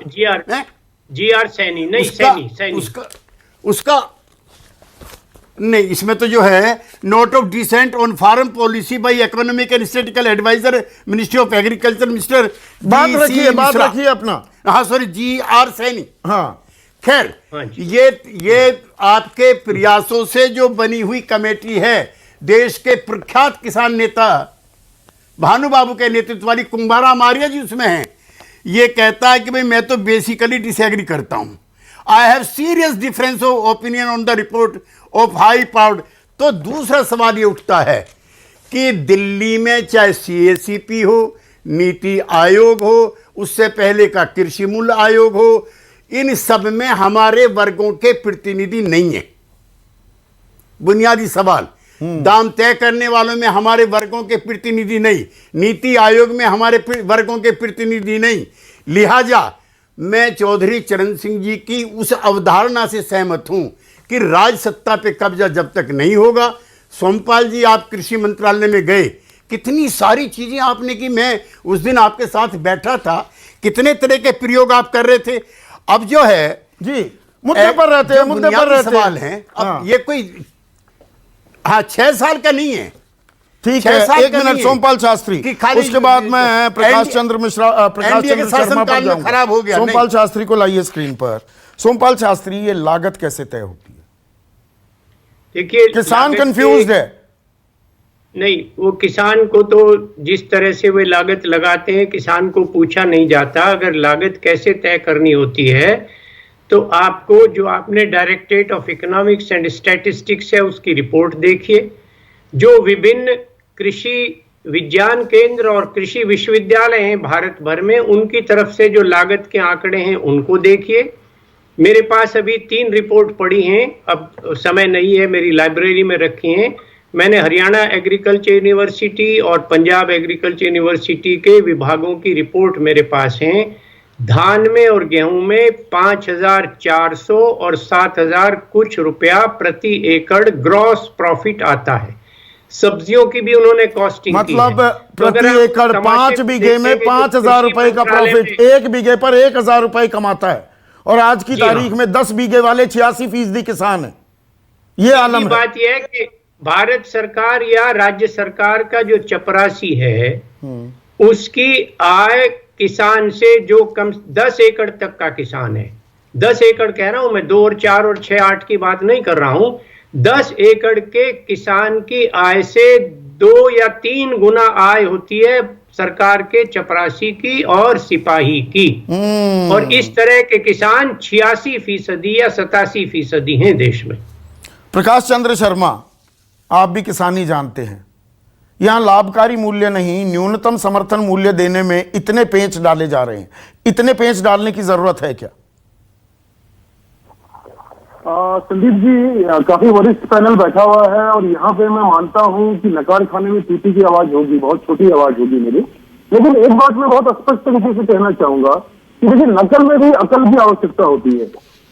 G R Saini, नहीं सैनी उसका नहीं, इसमें तो जो है note of dissent on foreign policy by economic and statistical adviser ministry of agriculture mister बात रखिए अपना। हाँ सॉरी, जी.आर. सैनी। हाँ खैर, हाँ ये आपके प्रयासों से जो बनी हुई कमेटी है, देश के प्रख्यात किसान नेता भानु बाबू के नेतृत्व वाली, कुंभारा मारिया जी उसमें हैं। ये कहता है कि भाई मैं तो बेसिकली डिसएग्री करता हूं, I have serious difference of opinion on the report of high powered. तो दूसरा सवाल ये उठता है कि दिल्ली में चाहे CACP हो, नीति आयोग हो, उससे पहले का कृषि मूल्य आयोग हो, इन सब में हमारे वर्गों के प्रतिनिधि नहीं है। बुनियादी सवाल, दाम तय करने वालों में हमारे वर्गों के प्रतिनिधि नहीं, नीति आयोग में हमारे वर्गों के प्रतिनिधि नहीं। लिहाजा मैं चौधरी चरण सिंह जी की उस अवधारणा से सहमत हूं कि राज सत्ता पे कब्जा जब तक नहीं होगा। सोमपाल जी, आप कृषि मंत्रालय में गए, कितनी सारी चीजें आपने की, मैं उस दिन आपके साथ बैठा था, कितने तरह के प्रयोग आप कर रहे थे। अब जो है जी, मुद्दे पर रहते हैं, मुद्दे पर रहते सवाल हैं। अब ये कोई 6 साल का नहीं है, ठीक है। एक मिनट सोमपाल शास्त्री, उसके बाद मैं प्रकाश चंद्र मिश्रा, प्रकाश चंद्र शर्मा पर जाऊंगा। खराब हो गया। सोमपाल शास्त्री को लाइए स्क्रीन पर। सोमपाल शास्त्री, ये लागत कैसे तय होती है? देखिए, किसान कंफ्यूज्ड है। नहीं, वो किसान को तो जिस तरह से वे लागत लगाते हैं, किसान को पूछा नहीं जाता। अगर लागत कैसे तय करनी होती है तो आपको, जो आपने directorate of economics and statistics है, उसकी रिपोर्ट देखिए। जो विभिन्न कृषि विज्ञान केंद्र और कृषि विश्वविद्यालय हैं भारत भर में, उनकी तरफ से जो लागत के आंकड़े हैं उनको देखिए। मेरे पास अभी 3 रिपोर्ट पड़ी हैं, अब समय नहीं है, मेरी लाइब्रेरी में रखी हैं। मैंने हरियाणा एग्रीकल्चर यूनिवर्सिटी और पंजाब एग्रीकल्चर यूनिवर्सिटी के विभागों की रिपोर्ट मेरे पास हैं। धान में और गेहूं में 5,400 और 7,000 कुछ रुपया प्रति एकड़ ग्रॉस प्रॉफिट आता है। सब्जियों की भी उन्होंने कॉस्टिंग मतलब की है। प्रति एकड़ 5 बीघे में 5,000 रुपए का प्रॉफिट, 1 बीघे पर 1,000 रुपए कमाता है, और आज की तारीख में 10 बीघे वाले 86% किसान है। ये आलम है। बात यह है कि भारत सरकार या राज्य सरकार का जो चपरासी है, उसकी आय किसान से जो कम 10 एकड़ तक का किसान है, 10 एकड़ कह रहा हूं मैं, 2 और 4 और 6, 8 की बात नहीं कर रहा हूं, 10 एकड़ के किसान की आय से 2 या 3 गुना आय होती है सरकार के चपरासी की और सिपाही की। और इस तरह के किसान 86% या 87% हैं देश में। प्रकाश चंद्र शर्मा, आप भी किसानी जानते हैं, यहां लाभकारी मूल्य नहीं, न्यूनतम समर्थन मूल्य देने में इतने पेंच डाले जा रहे हैं। इतने पेंच डालने की जरूरत है क्या? संदीप जी, काफी वरिष्ठ पैनल बैठा हुआ है, और यहाँ पे मैं मानता हूँ कि नकार खाने में चींटी की आवाज होगी, बहुत छोटी आवाज होगी मेरी। लेकिन एक बात मैं बहुत स्पष्ट तरीके से कहना चाहूंगा कि देखिए, नकल में भी अकल की आवश्यकता होती है।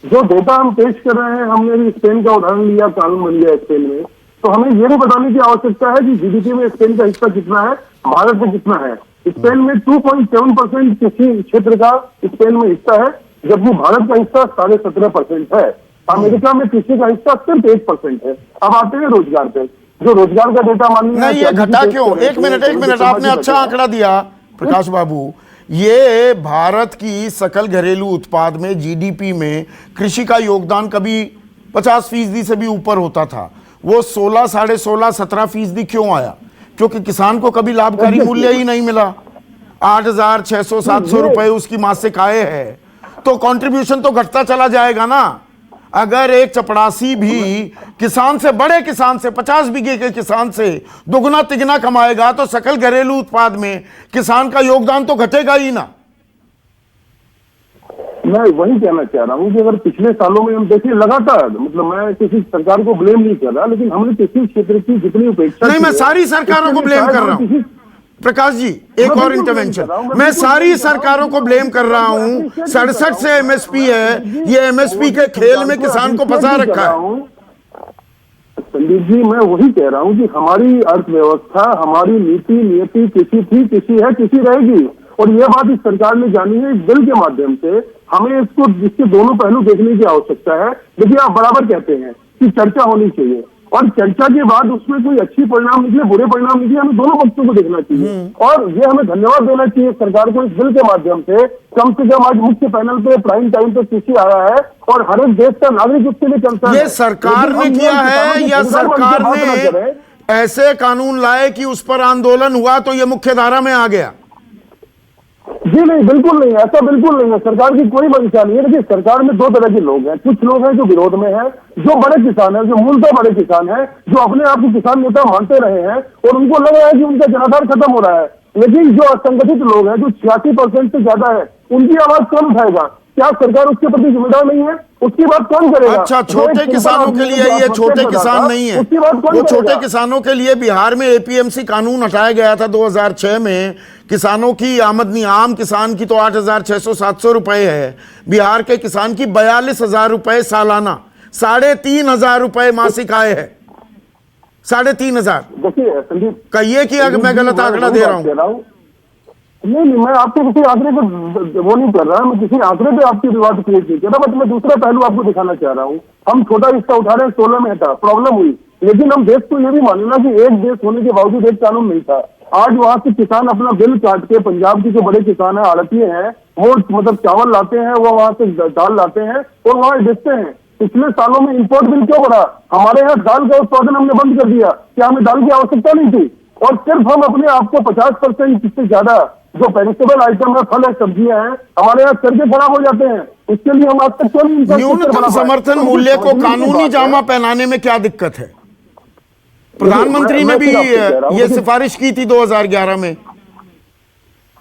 जो डेटा हम पेश कर रहे हैं, हमने भी स्पेन का उदाहरण लिया, कानून बन गया स्पेन में, तो हमें ये भी बताने की आवश्यकता है कि GDP में स्पेन का हिस्सा कितना है, भारत में कितना है। स्पेन में 2.7% कृषि क्षेत्र का स्पेन में हिस्सा है, जबकि भारत का हिस्सा 17.5% है। अमेरिका में कृषि का हिस्सा सिर्फ 1% है। अब आते हैं रोजगार पे, जो रोजगार का डेटा मानिए नहीं, ये घटा क्यों? एक मिनट, आपने अच्छा आंकड़ा दिया प्रकाश बाबू। ये भारत की सकल घरेलू उत्पाद में, GDP में कृषि का योगदान कभी 50% से भी ऊपर होता था, वो 16, 16.5, 17% क्यों आया? क्योंकि किसान को कभी लाभकारी मूल्य ही नहीं मिला। 8,600, 700 रुपए उसकी मासिक आय है, तो कंट्रीब्यूशन तो घटता चला जाएगा ना। अगर एक चपड़ासी भी किसान से, बड़े किसान से, 50 बीघे के किसान से दुगना तिगना कमाएगा, तो सकल घरेलू उत्पाद में किसान का योगदान तो घटेगा ही ना। मैं वही कहना चाह रहा हूँ कि अगर पिछले सालों में हम देखें लगातार, मतलब मैं किसी सरकार को ब्लेम नहीं कर रहा, लेकिन हमने किसी क्षेत्र की जितनी उपेक्षा नहीं, की मैं है, सारी सरकारों को उसके ब्लेम लिए कर रहा शायद हूँ। प्रकाश जी, एक और इंटरवेंशन, मैं सारी सरकारों को ब्लेम कर रहा हूँ। 67 से एमएसपी है, ये एमएसपी के खेल में किसान को फंसा रखा है। संदीप जी, मैं वही कह रहा हूँ कि हमारी अर्थव्यवस्था, हमारी नीति नियति किसी थी, किसी है, किसी रहेगी, और यह बात इस सरकार ने जानी है। इस बिल के माध्यम से हमें इसके दोनों पहलू देखने की आवश्यकता है। देखिए, आप बराबर कहते हैं कि चर्चा होनी चाहिए, और चर्चा के बाद उसमें कोई अच्छी परिणाम निकले, बुरे परिणाम निकले, हमें दोनों पक्षों को देखना चाहिए। और ये हमें धन्यवाद देना चाहिए सरकार को, इस बिल के माध्यम से कम आज मुख्य पैनल पे प्राइम टाइम पे कृषि आया है, और हर एक देश का नागरिक उसके लिए कंसर्न है। ये सरकार ने किया है या सरकार ने ऐसे कानून लाए कि उस पर आंदोलन हुआ तो ये मुख्य धारा में आ गया? जी नहीं, बिल्कुल नहीं, ऐसा बिल्कुल नहीं है। सरकार की कोई मंशा नहीं है। देखिए, सरकार में दो तरह के लोग हैं। कुछ लोग हैं जो विरोध में हैं, जो बड़े किसान हैं, जो मूलतः बड़े किसान हैं, जो अपने आप को किसान नेता मानते रहे हैं, और उनको लग रहा है कि उनका जनाधार खत्म हो रहा है। लेकिन जो असंगठित लोग हैं, जो 86% से ज्यादा है, उनकी आवाज कौन उठाएगा? क्या सरकार उसके प्रति जिम्मेदार नहीं है? उसकी बात कौन करेगा? अच्छा, छोटे किसानों के लिए ये छोटे किसान नहीं है, वो छोटे किसानों के लिए बिहार में एपीएमसी कानून हटाया गया था 2006 में। किसानों की आमदनी, आम किसान की तो 8,600-700 रुपए है, बिहार के किसान की 42,000 रुपए सालाना, 3,500 रुपए मासिक आय है। 3,500। देखिए संदीप, कहिए कि अगर मैं गलत आंकड़ा दे रहा हूँ। नहीं, मैं आपके किसी आंकड़े पे वो नहीं कर रहा, मैं किसी आंकड़े पे आपकी विवाद क्रिएट नहीं कर रहा, बट मैं दूसरा पहलू आपको दिखाना चाह रहा हूँ। हम छोटा रिश्ता उठा रहे हैं, 16 में था, प्रॉब्लम हुई, लेकिन हम देश को ये भी माने ना कि एक देश होने के बावजूद एक कानून नहीं था। आज वहां से किसान अपना बिल काट के, पंजाब के जो बड़े किसान है, आड़तिये हैं, वो मतलब चावल लाते हैं, वो वहां से दाल लाते हैं और वहां बेचते हैं। पिछले सालों में इंपोर्ट बिल क्यों बढ़ा? हमारे यहाँ दाल का उत्पादन हमने बंद कर दिया। क्या हमें दाल की आवश्यकता नहीं थी? और सिर्फ हम अपने आप को 50% से ज्यादा जो पेरिसेबल आइटम है, फल है, सब्जियां हैं, हमारे यहाँ करके खराब हो जाते हैं। इसके लिए हम आज तक क्यों नहीं? न्यूनतम समर्थन मूल्य को कानूनी जामा पहनाने में क्या दिक्कत है? प्रधानमंत्री ने भी ये सिफारिश की थी 2011 में।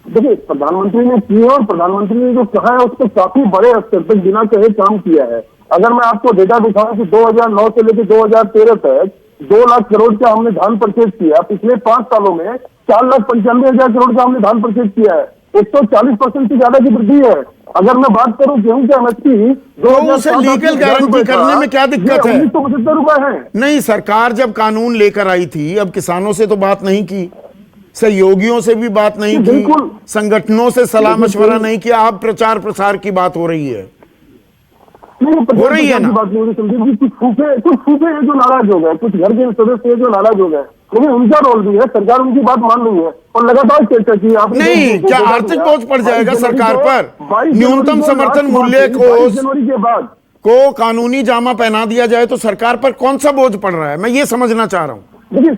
देखिए, प्रधानमंत्री ने की है, और प्रधानमंत्री ने जो कहा है उस पर काफी बड़े स्तर तक बिना कहे काम किया है। अगर मैं आपको डेटा दिखाऊं कि 2009 से लेकर 2013 तक 2 लाख करोड़ का हमने धान परचेज किया। पिछले 5 सालों में 4,95,000 करोड़ का हमने धान परचेज किया है। 140% से ज्यादा की वृद्धि है। अगर मैं बात करूं गेहूं का एमएसपी, तो उसे लीगल गारंटी करने में क्या दिक्कत है? 1975 रुपए है। नहीं, सरकार जब कानून लेकर आई थी, अब किसानों से तो बात नहीं की, सहयोगियों से भी बात नहीं की, संगठनों से सलाह मशवरा नहीं किया, अब प्रचार प्रसार की बात हो रही है। हो रही है ना? बात नहीं हो रही संदीप जी। कुछ फूफे हैं जो नाराज हो गए, कुछ घर के सदस्य हैं जो नाराज हो गए, लेकिन उनका रोल भी है। सरकार उनकी बात मान रही है और लगातार चर्चा की। आपने नहीं, क्या आर्थिक बोझ पड़ जाएगा सरकार पर? न्यूनतम समर्थन मूल्य को जनवरी के बाद को कानूनी जामा पहना दिया जाए तो सरकार पर कौन सा बोझ पड़ रहा है? मैं ये समझना चाह रहा हूँ। देखिए,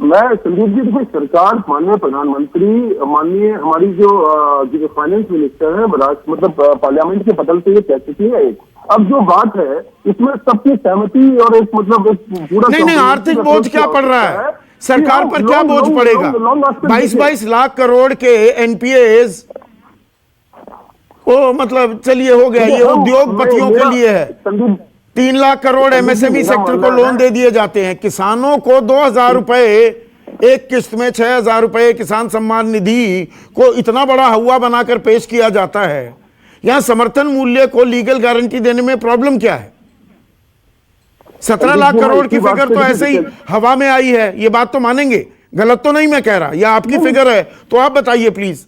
मैं संदीप जी, देखिए, सरकार, माननीय प्रधानमंत्री, माननीय हमारी जो फाइनेंस मिनिस्टर है, मतलब पार्लियामेंट के पटल से ये कह चुकी है। अब जो बात है इसमें सबकी सहमति और एक मतलब एक पूरा नहीं, आर्थिक बोझ क्या पड़ रहा है सरकार पर? क्या बोझ पड़ेगा? 22 लाख करोड़ के एनपीएस, वो मतलब चलिए हो गया, ये उद्योगपतियों के लिए है। 3 लाख करोड़ एमएसएमई सेक्टर को लोन दे दिए जाते हैं। किसानों को 2,000 रुपए एक किस्त में, 6,000 रुपए किसान सम्मान निधि को इतना बड़ा हवा बनाकर पेश किया जाता है। यहां समर्थन मूल्य को लीगल गारंटी देने में प्रॉब्लम क्या है? 17 लाख करोड़ की फिगर तो ऐसे ही हवा में आई है, ये बात तो मानेंगे। गलत तो नहीं मैं कह रहा, या आपकी फिगर है तो आप बताइए प्लीज।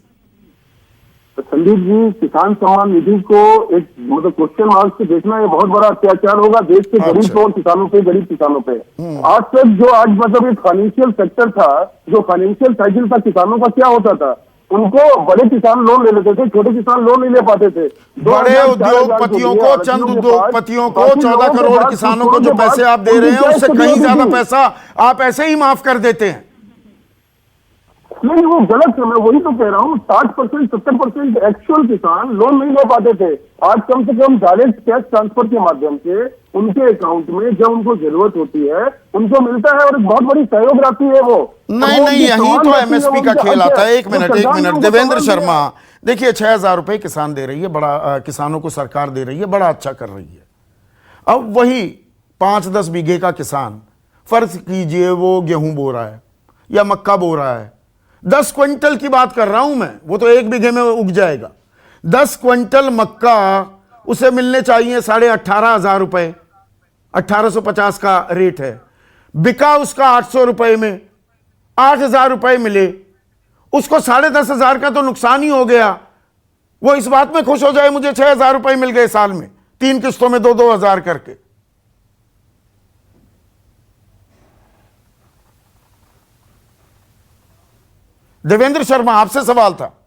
संदीप जी, किसान सम्मान निधि को एक मतलब क्वेश्चन मार्क से देखना ये बहुत बड़ा अत्याचार होगा देश के गरीब और किसानों पे, गरीब किसानों पे। आज तक जो आज मतलब एक फाइनेंशियल सेक्टर था, जो फाइनेंशियल साइकिल था किसानों का, क्या होता था? उनको बड़े किसान लोन ले लेते थे, छोटे किसान लोन नहीं ले पाते थे। बड़े उद्योगपतियों को, चंद उद्योगपतियों को, 14 करोड़ किसानों को जो पैसे आप दे रहे हैं उससे कहीं ज्यादा पैसा आप ऐसे ही माफ कर देते हैं। नहीं, वो गलत है। मैं वही तो कह रहा हूँ, 60%, 70% एक्चुअल किसान लोन नहीं ले पाते थे। आज कम से कम डायरेक्ट कैश ट्रांसफर के माध्यम से उनके अकाउंट में जब उनको जरूरत होती है उनको मिलता है, और एक बहुत बड़ी सहयोग राशि है वो। नहीं, यही तो एमएसपी का खेल आता है। एक मिनट देवेंद्र शर्मा, देखिए 6,000 रुपये किसान दे रही है, बड़ा किसानों को सरकार दे रही है, बड़ा अच्छा कर रही है। अब वही 5-10 बीघे का किसान, फर्ज कीजिए वो गेहूं बो रहा है या मक्का बो रहा है, 10 क्विंटल की बात कर रहा हूं मैं, वो तो 1 बीघे में उग जाएगा। 10 क्विंटल मक्का उसे मिलने चाहिए 18,500 रुपये, 1850 का रेट है, बिका उसका 800 रुपये में, 8,000 रुपये मिले, उसको 10,500 का तो नुकसान ही हो गया। वो इस बात में खुश हो जाए मुझे 6,000 रुपये मिल गए साल में, 3 किस्तों में 2-2 हजार करके। देवेंद्र शर्मा, आपसे सवाल था।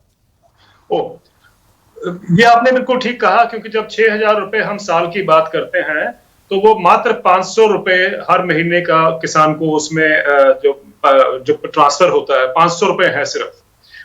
ये आपने बिल्कुल ठीक कहा, क्योंकि जब 6,000 रुपए हम साल की बात करते हैं तो वो मात्र 500 रुपए हर महीने का किसान को उसमें जो ट्रांसफर होता है 500 रुपए है सिर्फ।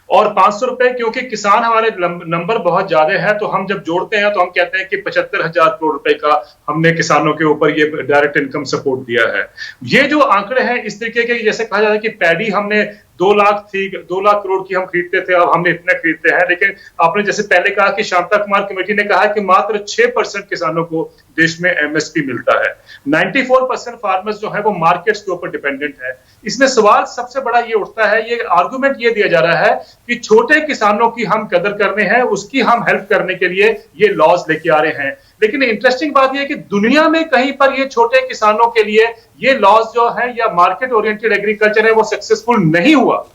और 500 रुपए क्योंकि किसान हमारे नंबर बहुत ज्यादा है, तो हम जब जोड़ते हैं तो हम कहते हैं कि 75,000 करोड़ रुपए का हमने किसानों के ऊपर ये डायरेक्ट इनकम सपोर्ट दिया है। ये जो आंकड़े हैं इस तरीके के, जैसे कहा जाता है कि पैडी हमने 2 लाख थी, 2 लाख करोड़ की हम खरीदते थे, अब हमने इतने खरीदते हैं। लेकिन आपने जैसे पहले कहा कि शांता कुमार कमेटी ने कहा कि मात्र 6% किसानों को देश में एमएसपी मिलता है। 94% फार्मर्स जो है वो मार्केट्स के ऊपर डिपेंडेंट है। इसमें सवाल सबसे बड़ा ये उठता है, ये आर्गुमेंट ये दिया जा रहा है कि छोटे किसानों की हम कदर करने हैं, उसकी हम हेल्प करने के लिए ये लॉज लेके आ रहे हैं। लेकिन इंटरेस्टिंग बात यह है कि दुनिया में कहीं पर ये छोटे किसानों के लिए ये लॉज जो है या मार्केट ओरिएंटेड एग्रीकल्चर है वो सक्सेसफुल नहीं हुआ।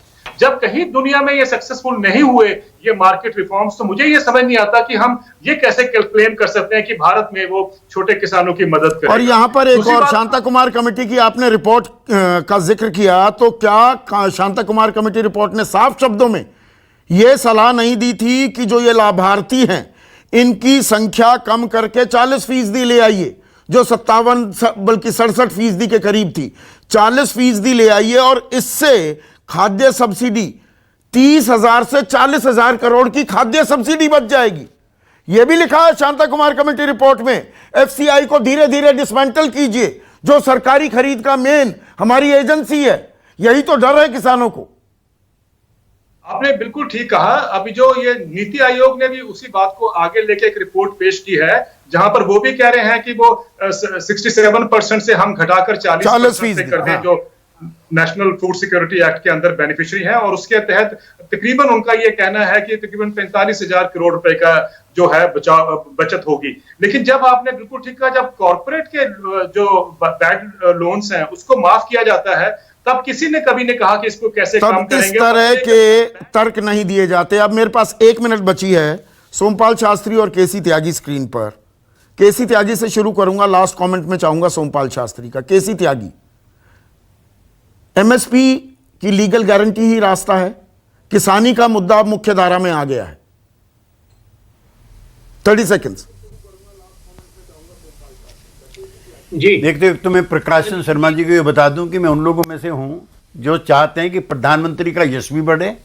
जब कहीं दुनिया में ये सक्सेसफुल नहीं हुए ये मार्केट रिफॉर्म्स, तो मुझे ये समझ नहीं आता कि हम ये कैसे क्लेम कर सकते हैं कि भारत में वो छोटे किसानों की मदद करें। और यहां पर एक और शांता कुमार कमेटी की आपने रिपोर्ट का जिक्र किया, तो क्या शांता कुमार कमेटी रिपोर्ट ने साफ शब्दों में यह सलाह नहीं दी थी कि जो ये लाभार्थी हैं इनकी संख्या कम करके 40% ले आइए, जो 57 बल्कि 67% के करीब थी, 40% ले आइए और इससे खाद्य सब्सिडी 30,000 से 40,000 करोड़ की खाद्य सब्सिडी बच जाएगी। यह भी लिखा है शांता कुमार कमेटी रिपोर्ट में। एफसीआई को धीरे धीरे डिसमेंटल कीजिए, जो सरकारी खरीद का मेन हमारी एजेंसी है। यही तो डर है किसानों को। आपने बिल्कुल ठीक कहा। अभी जो ये नीति आयोग ने भी उसी बात को आगे लेके एक रिपोर्ट पेश की है, जहां पर वो भी कह रहे हैं कि वो 67% से हम घटाकर 40% कर दें, जो नेशनल फूड सिक्योरिटी एक्ट के अंदर बेनिफिशियरी है। और उसके तहत तकरीबन उनका ये कहना है कि तकरीबन 45,000 करोड़ रुपए का जो है बचत होगी। लेकिन जब आपने बिल्कुल ठीक कहा, जब कॉर्पोरेट के जो बैड लोन्स हैं उसको माफ किया जाता है, तब किसी ने कभी ने कहा कि इसको कैसे काम करेंगे। इस तरह के तर्क नहीं दिए जाते। अब मेरे पास 1 मिनट बची है। सोमपाल शास्त्री और केसी त्यागी स्क्रीन पर। केसी त्यागी से शुरू करूंगा, लास्ट कमेंट में चाहूंगा सोमपाल शास्त्री का। केसी त्यागी, एमएसपी की लीगल गारंटी ही रास्ता है? किसानी का मुद्दा अब मुख्य धारा में आ गया है। 30 सेकेंड्स जी। देखते तो मैं प्रकाश चंद्र शर्मा जी को ये बता दूं कि मैं उन लोगों में से हूं जो चाहते हैं कि प्रधानमंत्री का यश भी बढ़े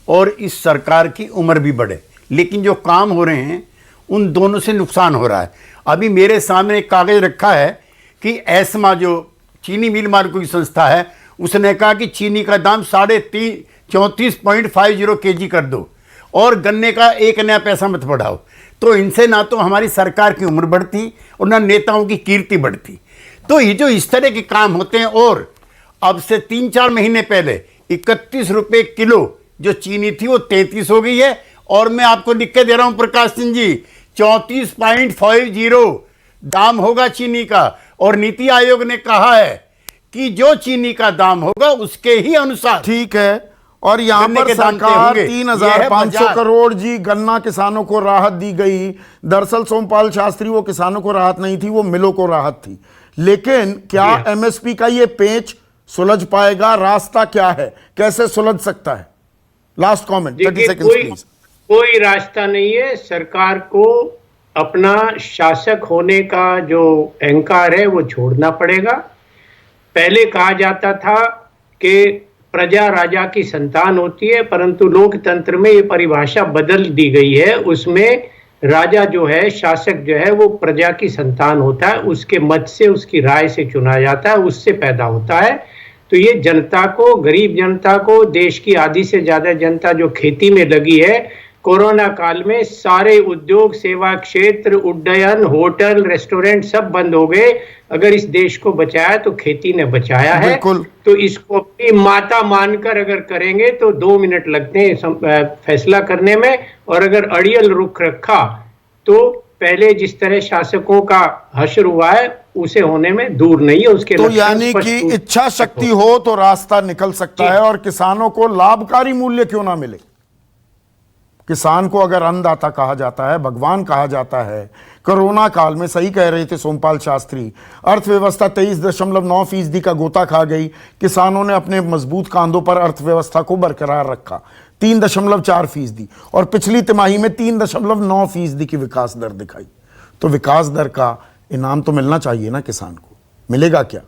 और इस सरकार की उम्र भी बढ़े। लेकिन जो काम हो रहे हैं उन दोनों से नुकसान हो रहा है। अभी मेरे सामने एक कागज रखा है कि एस्मा जो चीनी मिल मालिकों की संस्था है, उसने कहा कि चीनी का दाम 34.50 kg कर दो और गन्ने का 1 नया पैसा मत बढ़ाओ। तो इनसे ना तो हमारी सरकार की उम्र बढ़ती और ना नेताओं की कीर्ति बढ़ती। तो ये जो इस तरह के काम होते हैं, और अब से 3-4 महीने पहले 31 रुपये किलो जो चीनी थी वो 33 हो गई है। और मैं आपको लिख के दे रहा हूं प्रकाश सिंह जी, 34.50 दाम होगा चीनी का। और नीति आयोग ने कहा है कि जो चीनी का दाम होगा उसके ही अनुसार। ठीक है। और यहां पर सरकार 3,500 करोड़ जी गन्ना किसानों को राहत दी गई। दरअसल सोमपाल शास्त्री, वो किसानों को राहत नहीं थी, वो मिलों को राहत थी। लेकिन क्या एमएसपी का ये पेच सुलझ पाएगा? रास्ता क्या है, कैसे सुलझ सकता है? Last comment, 30 seconds please. कोई रास्ता नहीं है। सरकार को अपना शासक होने का जो अहंकार है वो छोड़ना पड़ेगा। पहले कहा जाता था कि प्रजा राजा की संतान होती है, परंतु लोकतंत्र में ये परिभाषा बदल दी गई है। उसमें राजा जो है, शासक जो है, वो प्रजा की संतान होता है, उसके मत से, उसकी राय से चुना जाता है, उससे पैदा होता है। तो ये जनता को, गरीब जनता को, देश की आधी से ज्यादा जनता जो खेती में लगी है, कोरोना काल में सारे उद्योग, सेवा क्षेत्र, उड्डयन, होटल, रेस्टोरेंट सब बंद हो गए। अगर इस देश को बचाया तो खेती ने बचाया है। बिल्कुल। तो इसको अपनी माता मानकर अगर करेंगे तो 2 मिनट लगते हैं फैसला करने में, और अगर अड़ियल रुख रखा तो पहले जिस तरह शासकों का हश्र हुआ है उसे होने में दूर नहीं है। उसके तो लक्षण यानी स्पष्ट कि रूप से इच्छा शक्ति हो तो रास्ता निकल सकता जी। है, और किसानों को लाभकारी मूल्य क्यों ना मिले। किसान को अगर अन्नदाता कहा जाता है, भगवान कहा जाता है, कोरोना काल में सही कह रहे थे सोमपाल शास्त्री, अर्थव्यवस्था 23.9% का गोता खा गई। किसानों ने अपने मजबूत कांधों पर अर्थव्यवस्था को बरकरार रखा 3.4%, और पिछली तिमाही में 3.9% की विकास दर दिखाई। तो विकास दर का इनाम तो मिलना चाहिए ना किसान को, मिलेगा क्या?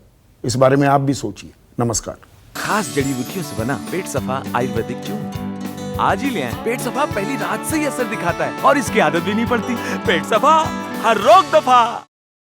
इस बारे में आप भी सोचिए। नमस्कार। खास जड़ी बूटियों से बना पेट सफा आयुर्वेदिक क्यों? आज ही ले आएं। पेट सफा पहली रात से ही असर दिखाता है और इसकी आदत भी नहीं पड़ती। पेट सफा, हर रोग दफा।